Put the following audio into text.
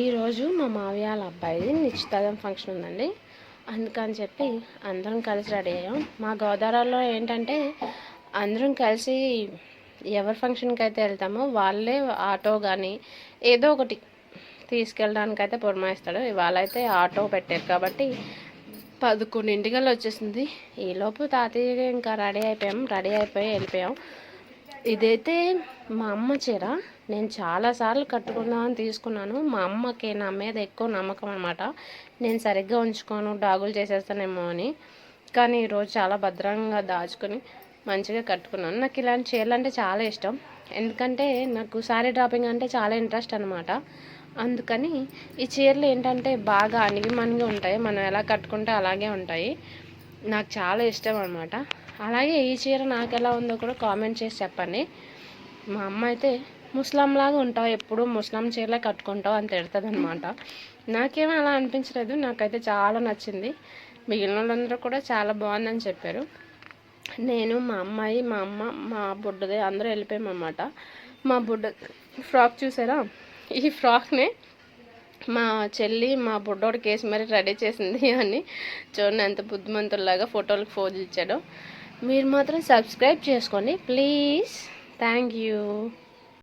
ఈరోజు మా మావయ్య వాళ్ళ అబ్బాయిది నిశ్చితార్థం ఫంక్షన్ ఉందండి. అందుకని చెప్పి అందరం కలిసి రెడీ అయ్యాం. మా గోదావరిలో ఏంటంటే అందరం కలిసి ఎవరి ఫంక్షన్కి అయితే వెళ్తామో వాళ్ళే ఆటో కానీ ఏదో ఒకటి తీసుకెళ్ళడానికైతే పురమాయిస్తాడు. ఇవాళ అయితే ఆటో పెట్టారు కాబట్టి 11:00 వచ్చేసింది. ఈలోపు తాతయ్య ఇంకా రెడీ అయిపోయి వెళ్ళిపోయాం. ఇదైతే మా అమ్మ చీర. నేను చాలాసార్లు కట్టుకుందామని తీసుకున్నాను. మా అమ్మకి నా మీద ఎక్కువ నమ్మకం అనమాట. నేను సరిగ్గా ఉంచుకోను, డాగులు చేసేస్తానేమో అని. కానీ ఈరోజు చాలా భద్రంగా దాచుకొని మంచిగా కట్టుకున్నాను. నాకు ఇలాంటి చీరలు అంటే చాలా ఇష్టం. ఎందుకంటే నాకు శారీ డ్రాపింగ్ అంటే చాలా ఇంట్రెస్ట్ అనమాట. అందుకని ఈ చీరలు ఏంటంటే బాగా అణిగిమణిగి ఉంటాయి. మనం ఎలా కట్టుకుంటే అలాగే ఉంటాయి. నాకు చాలా ఇష్టం అనమాట. అలాగే ఈ చీర నాకు ఎలా ఉందో కూడా కామెంట్ చేసి చెప్పండి. మా అమ్మ అయితే ముస్లాంలాగా ఉంటావు, ఎప్పుడు ముస్లాం చీరలే కట్టుకుంటావు అని తిడుతుంది అనమాట. నాకేమో అలా అనిపించలేదు. నాకైతే చాలా నచ్చింది. మిగిలిన వాళ్ళందరూ కూడా చాలా బాగుందని చెప్పారు. నేను, మా అమ్మాయి, మా అమ్మ, మా బుడ్డది అందరూ వెళ్ళిపోయామన్నమాట. మా బుడ్డ ఫ్రాక్ చూసారా? ఈ ఫ్రాక్నే మా చెల్లి మా బుడ్డోడి కేసు మరి రెడీ చేసింది అని చూడండి, ఎంత బుద్ధిమంతుల్లాగా ఫోటోలకు ఫోజులు ఇచ్చాడో. మీరు మాత్రం సబ్స్క్రైబ్ చేసుకోండి ప్లీజ్. Thank you.